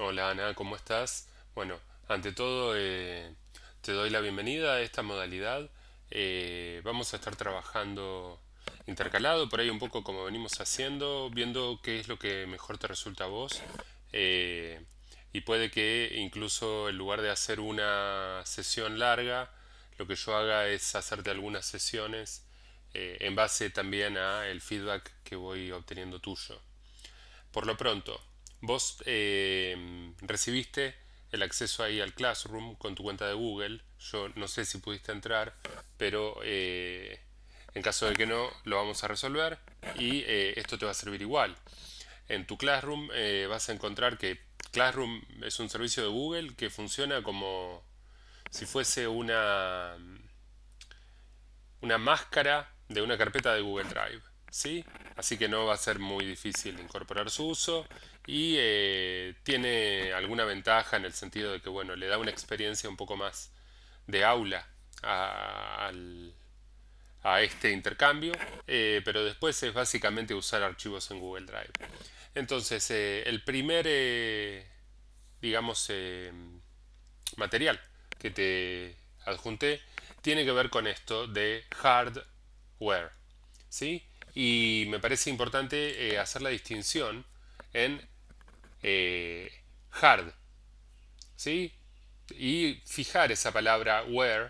Hola Ana, ¿cómo estás? Bueno, ante todo te doy la bienvenida a esta modalidad. Vamos a estar trabajando intercalado por ahí un poco como venimos haciendo, viendo qué es lo que mejor te resulta a vos. Eh, y puede que incluso en lugar de hacer una sesión larga, lo que yo haga es hacerte algunas sesiones en base también a el feedback que voy obteniendo tuyo. Por lo pronto, vos recibiste el acceso ahí al Classroom con tu cuenta de Google. Yo no sé si pudiste entrar, pero en caso de que no, lo vamos a resolver y esto te va a servir igual. En tu Classroom vas a encontrar que Classroom es un servicio de Google que funciona como si fuese una máscara de una carpeta de Google Drive, ¿sí? Así que no va a ser muy difícil incorporar su uso y tiene alguna ventaja en el sentido de que, bueno, le da una experiencia un poco más de aula a este intercambio, pero después es básicamente usar archivos en Google Drive. Entonces, el primer, digamos, material que te adjunté tiene que ver con esto de hardware, ¿sí? Y me parece importante hacer la distinción en eh, hard, ¿sí? Y fijar esa palabra where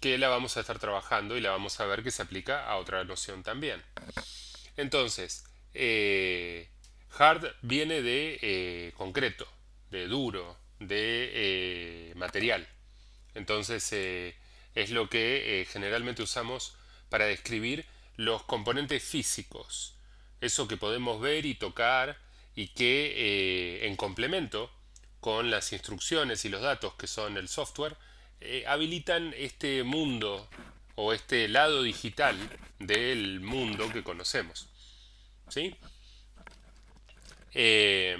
que la vamos a estar trabajando y la vamos a ver que se aplica a otra noción también. Entonces, hard viene de concreto, de duro, de material. Entonces es lo que generalmente usamos para describir los componentes físicos. Eso que podemos ver y tocar y que en complemento con las instrucciones y los datos que son el software, habilitan este mundo o este lado digital del mundo que conocemos. ¿Sí? Eh,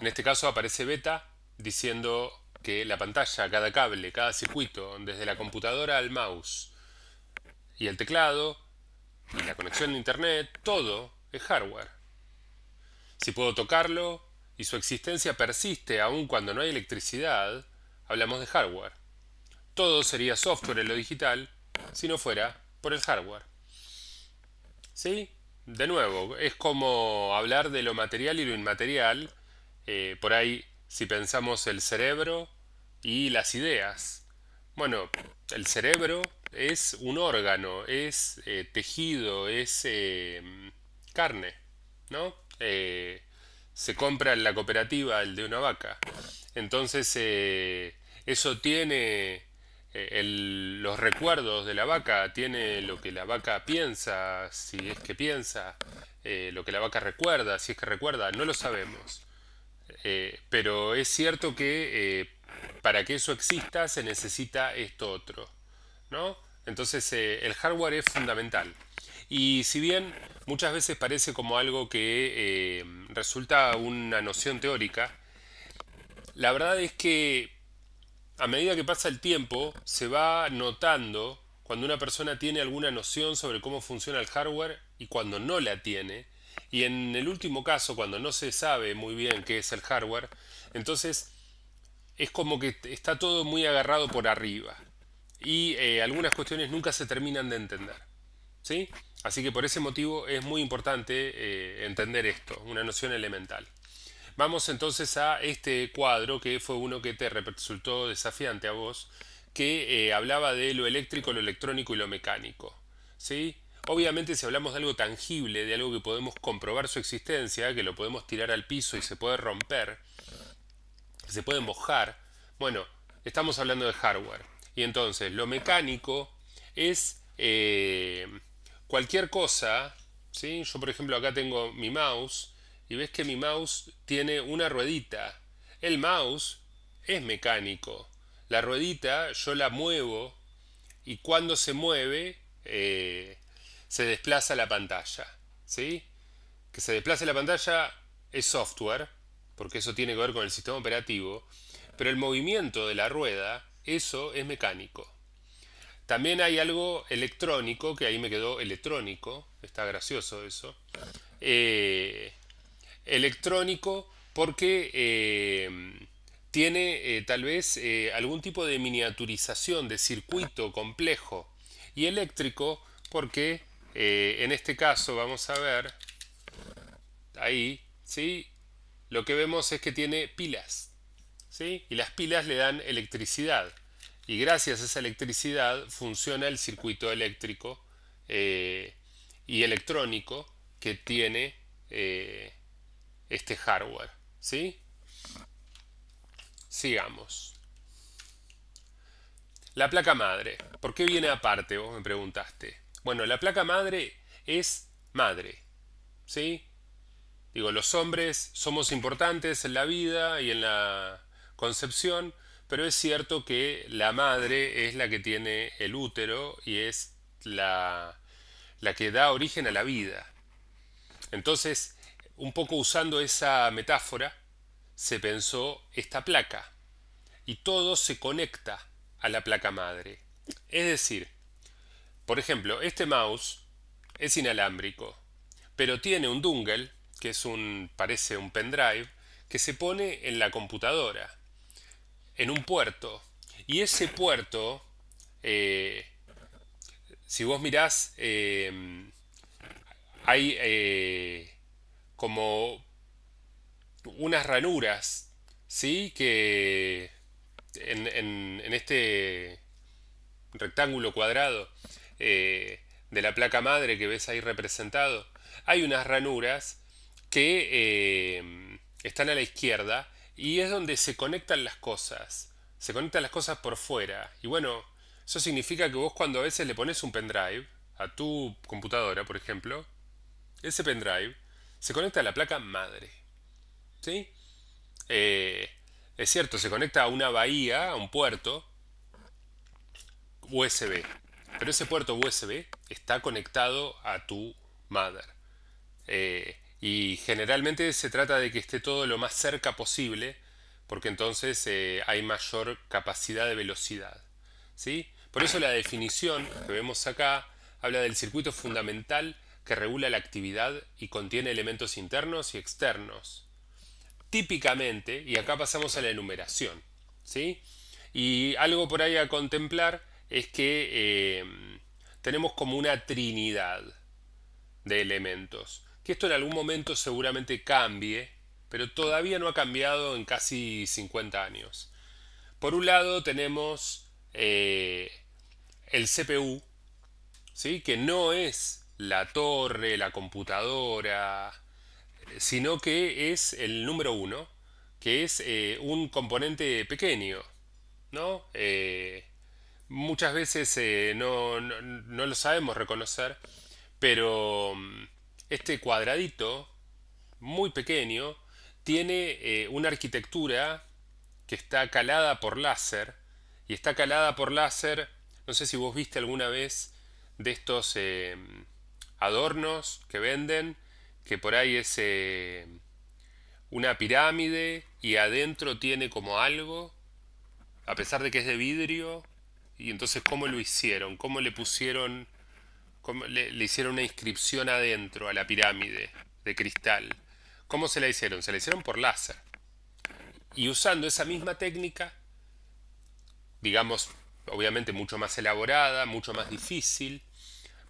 en este caso aparece beta diciendo que la pantalla, cada cable, cada circuito, desde la computadora al mouse y el teclado y la conexión a internet, todo es hardware. Si puedo tocarlo y su existencia persiste aun cuando no hay electricidad, hablamos de hardware. Todo sería software en lo digital si no fuera por el hardware. ¿Sí? De nuevo, es como hablar de lo material y lo inmaterial. Por ahí, si pensamos el cerebro y las ideas. Bueno, el cerebro es un órgano, es tejido, es carne, ¿no? Se compra en la cooperativa el de una vaca. Entonces, eso tiene los recuerdos de la vaca, tiene lo que la vaca piensa, si es que piensa, lo que la vaca recuerda, si es que recuerda, no lo sabemos. Pero es cierto que para que eso exista se necesita esto otro, ¿no? Entonces el hardware es fundamental. Y si bien muchas veces parece como algo que resulta una noción teórica, la verdad es que a medida que pasa el tiempo, se va notando cuando una persona tiene alguna noción sobre cómo funciona el hardware y cuando no la tiene. Y en el último caso, cuando no se sabe muy bien qué es el hardware, entonces es como que está todo muy agarrado por arriba. Y algunas cuestiones nunca se terminan de entender. ¿Sí? Así que por ese motivo es muy importante entender esto, una noción elemental. Vamos entonces a este cuadro que fue uno que te resultó desafiante a vos, que hablaba de lo eléctrico, lo electrónico y lo mecánico. ¿Sí? Obviamente si hablamos de algo tangible, de algo que podemos comprobar su existencia, que lo podemos tirar al piso y se puede romper, que se puede mojar, bueno, estamos hablando de hardware. Y entonces lo mecánico es cualquier cosa, ¿sí? Yo por ejemplo acá tengo mi mouse y ves que mi mouse tiene una ruedita. El mouse es mecánico. La ruedita yo la muevo y cuando se mueve se desplaza la pantalla. ¿Sí? Que se desplace la pantalla es software, porque eso tiene que ver con el sistema operativo, pero el movimiento de la rueda, eso es mecánico. También hay algo electrónico, que ahí me quedó electrónico, está gracioso eso. Eh, electrónico porque tiene tal vez algún tipo de miniaturización de circuito complejo, y eléctrico porque en este caso vamos a ver ahí, ¿sí? Lo que vemos es que tiene pilas, ¿sí? Y las pilas le dan electricidad. Y gracias a esa electricidad funciona el circuito eléctrico eh, y electrónico que tiene eh, este hardware, ¿sí? Sigamos. La placa madre. ¿Por qué viene aparte? Vos me preguntaste. Bueno, la placa madre es madre, ¿sí? Digo, los hombres somos importantes en la vida y en la concepción, pero es cierto que la madre es la que tiene el útero y es la que da origen a la vida. Entonces, un poco usando esa metáfora, se pensó esta placa y todo se conecta a la placa madre. Es decir, por ejemplo, este mouse es inalámbrico, pero tiene un dongle, que es parece un pendrive, que se pone en la computadora, en un puerto. Y ese puerto, eh, si vos mirás, hay como unas ranuras, ¿sí? Que en este rectángulo cuadrado de la placa madre que ves ahí representado, hay unas ranuras que están a la izquierda y es donde se conectan las cosas. Se conectan las cosas por fuera. Y bueno, eso significa que vos cuando a veces le pones un pendrive a tu computadora, por ejemplo, ese pendrive se conecta a la placa madre. ¿Sí? Eh, es cierto, se conecta a una bahía, a un puerto USB. Pero ese puerto USB está conectado a tu mother. Y generalmente se trata de que esté todo lo más cerca posible, porque entonces hay mayor capacidad de velocidad. ¿Sí? Por eso la definición que vemos acá habla del circuito fundamental que regula la actividad y contiene elementos internos y externos. Típicamente, y acá pasamos a la enumeración, ¿sí? Y algo por ahí a contemplar es que tenemos como una trinidad de elementos. Que esto en algún momento seguramente cambie, pero todavía no ha cambiado en casi 50 años. Por un lado tenemos el CPU, ¿sí? Que no es la torre, la computadora, sino que es el número uno, que es un componente pequeño, ¿no? Muchas veces no lo sabemos reconocer, pero este cuadradito muy pequeño tiene una arquitectura que está calada por láser, y está calada por láser, no sé si vos viste alguna vez de estos adornos que venden, que por ahí es una pirámide y adentro tiene como algo, a pesar de que es de vidrio, y entonces cómo lo hicieron, cómo le pusieron, cómo le hicieron una inscripción adentro a la pirámide de cristal. ¿Cómo se la hicieron? Se la hicieron por láser. Y usando esa misma técnica, digamos, obviamente mucho más elaborada, mucho más difícil,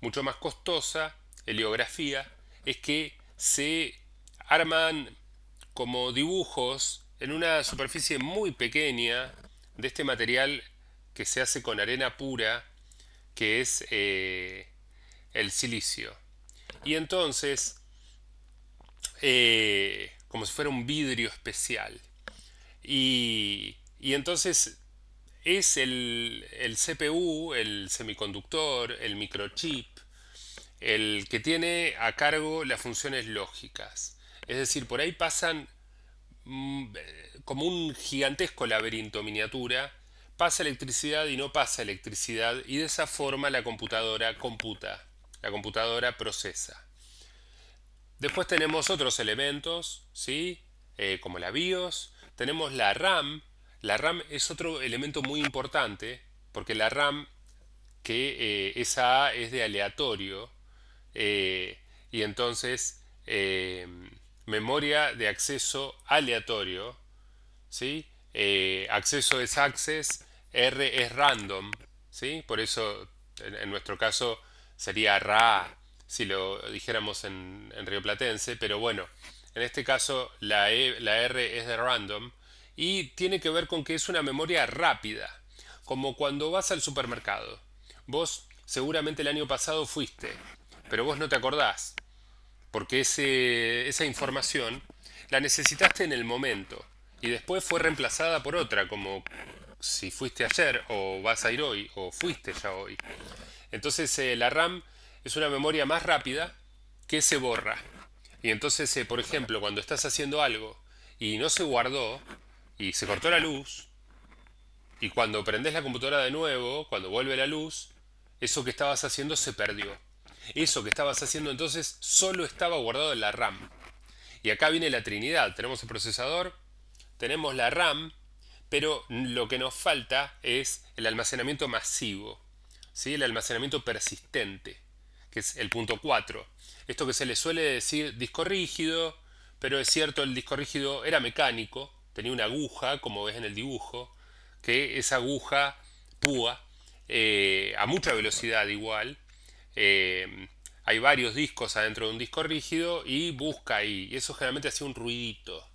mucho más costosa, heliografía, es que se arman como dibujos en una superficie muy pequeña de este material que se hace con arena pura, que es el silicio. Y entonces, como si fuera un vidrio especial. Y entonces es el CPU, el semiconductor, el microchip, el que tiene a cargo las funciones lógicas. Es decir, por ahí pasan como un gigantesco laberinto miniatura, pasa electricidad y no pasa electricidad, y de esa forma la computadora computa, la computadora procesa. Después tenemos otros elementos, ¿sí? Como la BIOS, tenemos la RAM. La RAM es otro elemento muy importante, porque la RAM, que esa A es de aleatorio, y entonces memoria de acceso aleatorio, ¿sí? Acceso es access, R es random, ¿sí? Por eso en nuestro caso sería RA si lo dijéramos en rioplatense, pero bueno, en este caso la R es de random y tiene que ver con que es una memoria rápida, como cuando vas al supermercado. Vos seguramente el año pasado fuiste, pero vos no te acordás, porque esa información la necesitaste en el momento y después fue reemplazada por otra, como si fuiste ayer o vas a ir hoy o fuiste ya hoy. Entonces la RAM es una memoria más rápida que se borra. Y entonces, por ejemplo, cuando estás haciendo algo y no se guardó y se cortó la luz, y cuando prendes la computadora de nuevo, cuando vuelve la luz, eso que estabas haciendo se perdió. Eso que estabas haciendo entonces solo estaba guardado en la RAM. Y acá viene la Trinidad. Tenemos el procesador, tenemos la RAM, pero lo que nos falta es el almacenamiento masivo, ¿sí? El almacenamiento persistente, que es el punto 4. Esto que se le suele decir disco rígido, pero es cierto, el disco rígido era mecánico, tenía una aguja, como ves en el dibujo, que esa aguja púa a mucha velocidad igual. eh, Hay varios discos adentro de un disco rígido y busca ahí, y eso generalmente hacía un ruidito.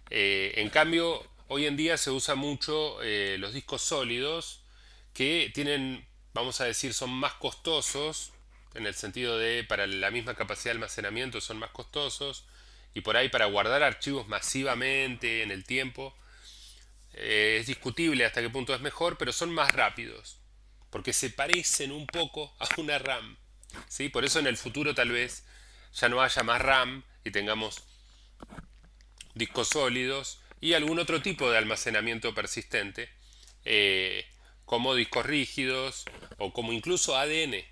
En cambio, hoy en día se usa mucho los discos sólidos que tienen, vamos a decir, son más costosos, en el sentido de para la misma capacidad de almacenamiento son más costosos, y por ahí para guardar archivos masivamente en el tiempo es discutible hasta qué punto es mejor, pero son más rápidos, porque se parecen un poco a una RAM. ¿Sí? Por eso en el futuro tal vez ya no haya más RAM y tengamos discos sólidos y algún otro tipo de almacenamiento persistente, eh, como discos rígidos o como incluso ADN.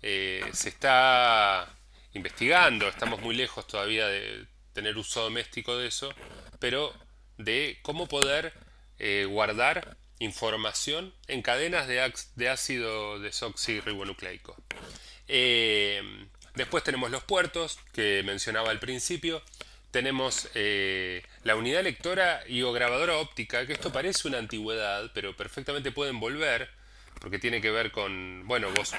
Se está investigando, estamos muy lejos todavía de tener uso doméstico de eso, pero de cómo poder guardar información en cadenas de ácido desoxirribonucleico. Después tenemos los puertos que mencionaba al principio. Tenemos la unidad lectora y o grabadora óptica, que esto parece una antigüedad, pero perfectamente pueden volver, porque tiene que ver con, bueno, vos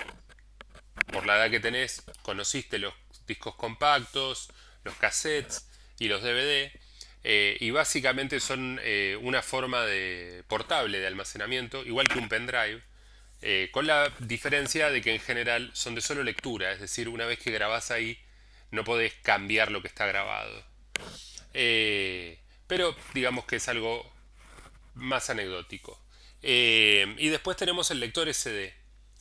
por la edad que tenés conociste los discos compactos, los cassettes y los DVD, y básicamente son una forma de portable de almacenamiento, igual que un pendrive, con la diferencia de que en general son de solo lectura, es decir, una vez que grabás ahí no podés cambiar lo que está grabado. Pero digamos que es algo más anecdótico. Y después tenemos el lector SD,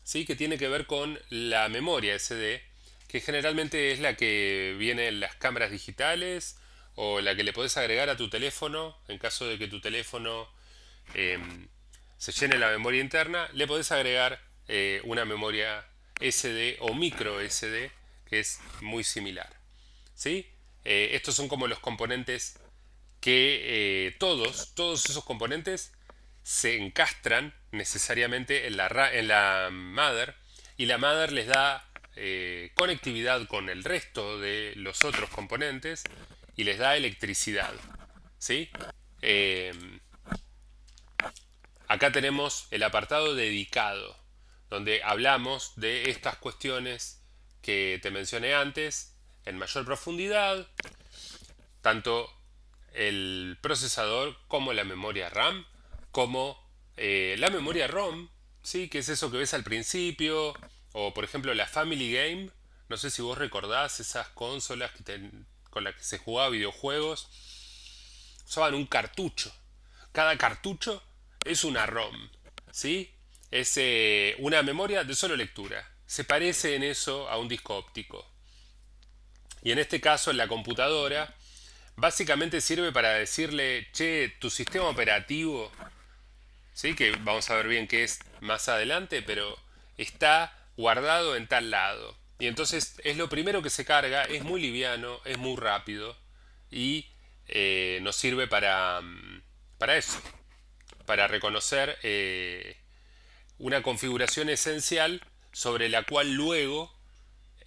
¿sí? Que tiene que ver con la memoria SD, que generalmente es la que viene en las cámaras digitales o la que le podés agregar a tu teléfono en caso de que tu teléfono eh, se llene la memoria interna, le podés agregar una memoria SD o micro SD que es muy similar. ¿Sí? Estos son como los componentes que todos esos componentes se encastran necesariamente en la mother y la mother les da conectividad con el resto de los otros componentes y les da electricidad. ¿Sí? Eh, Acá tenemos el apartado dedicado, donde hablamos de estas cuestiones que te mencioné antes en mayor profundidad, tanto el procesador como la memoria RAM, como la memoria ROM, ¿sí? Que es eso que ves al principio, o por ejemplo la Family Game, no sé si vos recordás esas consolas con las que se jugaba videojuegos, usaban un cartucho. Cada cartucho es una ROM, ¿sí? Es una memoria de solo lectura. Se parece en eso a un disco óptico. Y en este caso, en la computadora, básicamente sirve para decirle, che, tu sistema operativo, ¿sí? Que vamos a ver bien qué es más adelante, pero está guardado en tal lado. Y entonces es lo primero que se carga, es muy liviano, es muy rápido y nos sirve para eso, para reconocer una configuración esencial sobre la cual luego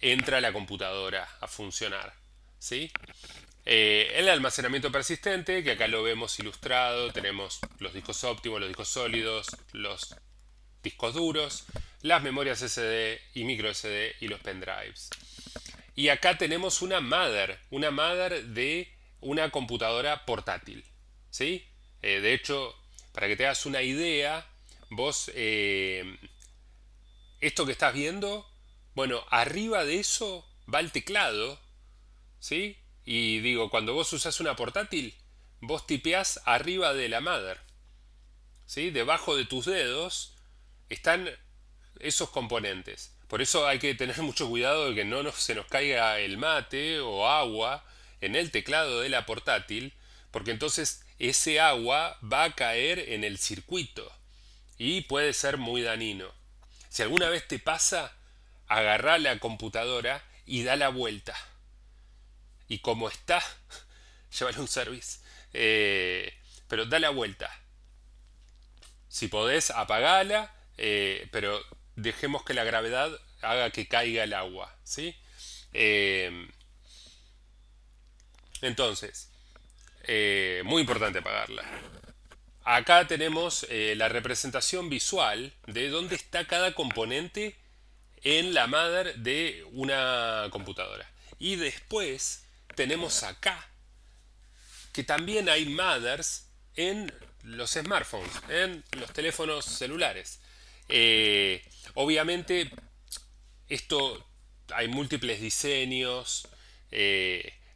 entra la computadora a funcionar. ¿Sí? El almacenamiento persistente, que acá lo vemos ilustrado, tenemos los discos óptimos, los discos sólidos, los discos duros, las memorias SD y micro SD y los pendrives. Y acá tenemos una mother de una computadora portátil, ¿sí? De hecho, para que te hagas una idea, vos, esto que estás viendo, bueno, arriba de eso va el teclado, ¿sí? Y digo, cuando vos usás una portátil, vos tipeás arriba de la mother, ¿sí? Debajo de tus dedos están esos componentes. Por eso hay que tener mucho cuidado de que se nos caiga el mate o agua en el teclado de la portátil, porque entonces ese agua va a caer en el circuito y puede ser muy dañino. Si alguna vez te pasa, agarrá la computadora y da la vuelta. Y como está, llévale un service. Pero da la vuelta. Si podés, apagala, pero dejemos que la gravedad haga que caiga el agua, ¿sí? Eh, entonces, muy importante apagarla. Acá tenemos la representación visual de dónde está cada componente en la mother de una computadora. Y después tenemos acá que también hay mothers en los smartphones, en los teléfonos celulares. Obviamente, esto hay múltiples diseños.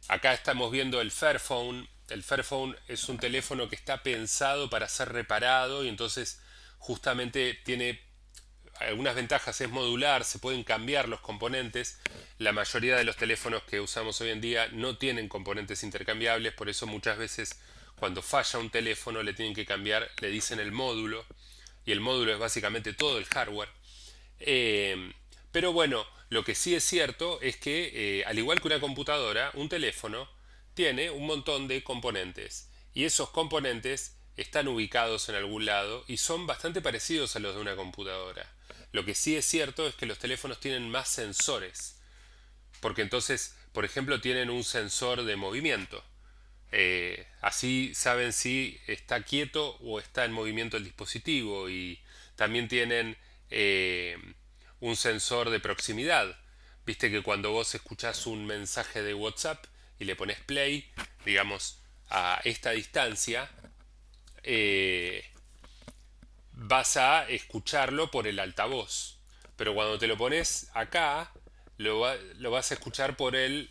Acá estamos viendo el Fairphone. El Fairphone es un teléfono que está pensado para ser reparado y entonces justamente tiene algunas ventajas, es modular, se pueden cambiar los componentes. La mayoría de los teléfonos que usamos hoy en día no tienen componentes intercambiables, por eso muchas veces cuando falla un teléfono le tienen que cambiar, le dicen el módulo, y el módulo es básicamente todo el hardware. Pero bueno, lo que sí es cierto es que, al igual que una computadora, un teléfono tiene un montón de componentes. Y esos componentes están ubicados en algún lado y son bastante parecidos a los de una computadora. Lo que sí es cierto es que los teléfonos tienen más sensores. Porque entonces, por ejemplo, tienen un sensor de movimiento. Así saben si está quieto o está en movimiento el dispositivo. Y también tienen un sensor de proximidad. Viste que cuando vos escuchás un mensaje de WhatsApp y le pones play, digamos, a esta distancia, vas a escucharlo por el altavoz. Pero cuando te lo pones acá, lo vas a escuchar por el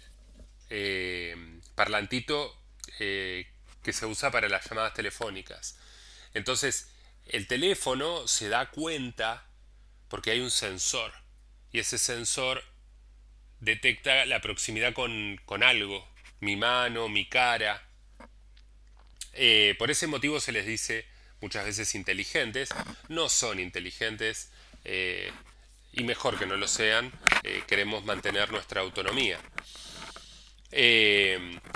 parlantito que se usa para las llamadas telefónicas. Entonces, el teléfono se da cuenta porque hay un sensor. Y ese sensor detecta la proximidad con algo. Mi mano, mi cara. Por ese motivo se les dice muchas veces inteligentes. No son inteligentes. Y mejor que no lo sean. Queremos mantener nuestra autonomía.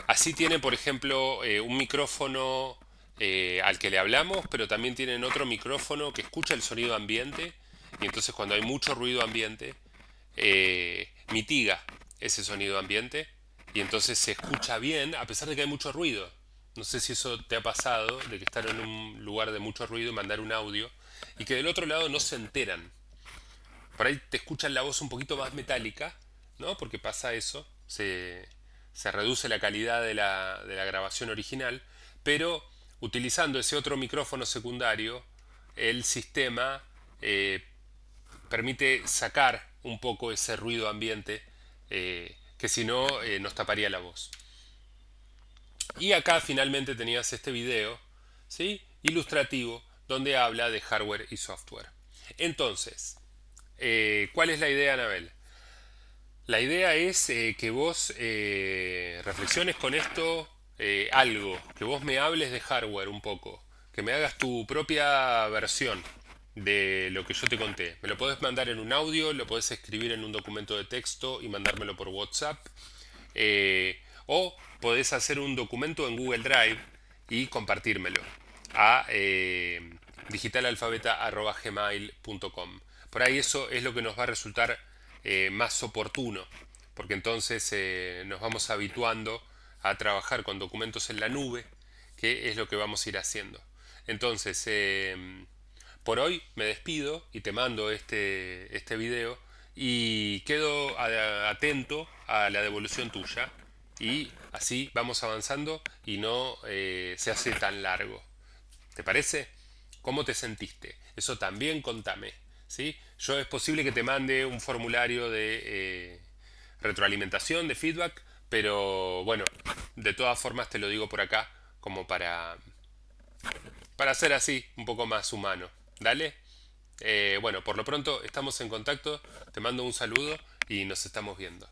Así tiene, por ejemplo, un micrófono al que le hablamos, pero también tienen otro micrófono que escucha el sonido ambiente y entonces cuando hay mucho ruido ambiente, mitiga ese sonido ambiente y entonces se escucha bien a pesar de que hay mucho ruido. No sé si eso te ha pasado, de que estar en un lugar de mucho ruido y mandar un audio y que del otro lado no se enteran. Por ahí te escuchan la voz un poquito más metálica, ¿no? Porque pasa eso, se reduce la calidad de la grabación original, pero utilizando ese otro micrófono secundario, el sistema permite sacar un poco ese ruido ambiente que si no nos taparía la voz. Y acá finalmente tenías este video, ¿sí? Ilustrativo, donde habla de hardware y software. Entonces, ¿cuál es la idea, Anabel? La idea es que vos reflexiones con esto algo, que vos me hables de hardware un poco, que me hagas tu propia versión de lo que yo te conté. Me lo podés mandar en un audio, lo podés escribir en un documento de texto y mandármelo por WhatsApp. O podés hacer un documento en Google Drive y compartírmelo a digitalalfabeta@gmail.com. Por ahí eso es lo que nos va a resultar más oportuno, porque entonces nos vamos habituando a trabajar con documentos en la nube, que es lo que vamos a ir haciendo. Entonces, por hoy me despido y te mando este video y quedo atento a la devolución tuya y así vamos avanzando y no se hace tan largo. ¿Te parece? ¿Cómo te sentiste? Eso también contame, ¿sí? Yo es posible que te mande un formulario de retroalimentación, de feedback, pero bueno, de todas formas te lo digo por acá como para ser así un poco más humano. Dale. Bueno, por lo pronto estamos en contacto, te mando un saludo y nos estamos viendo.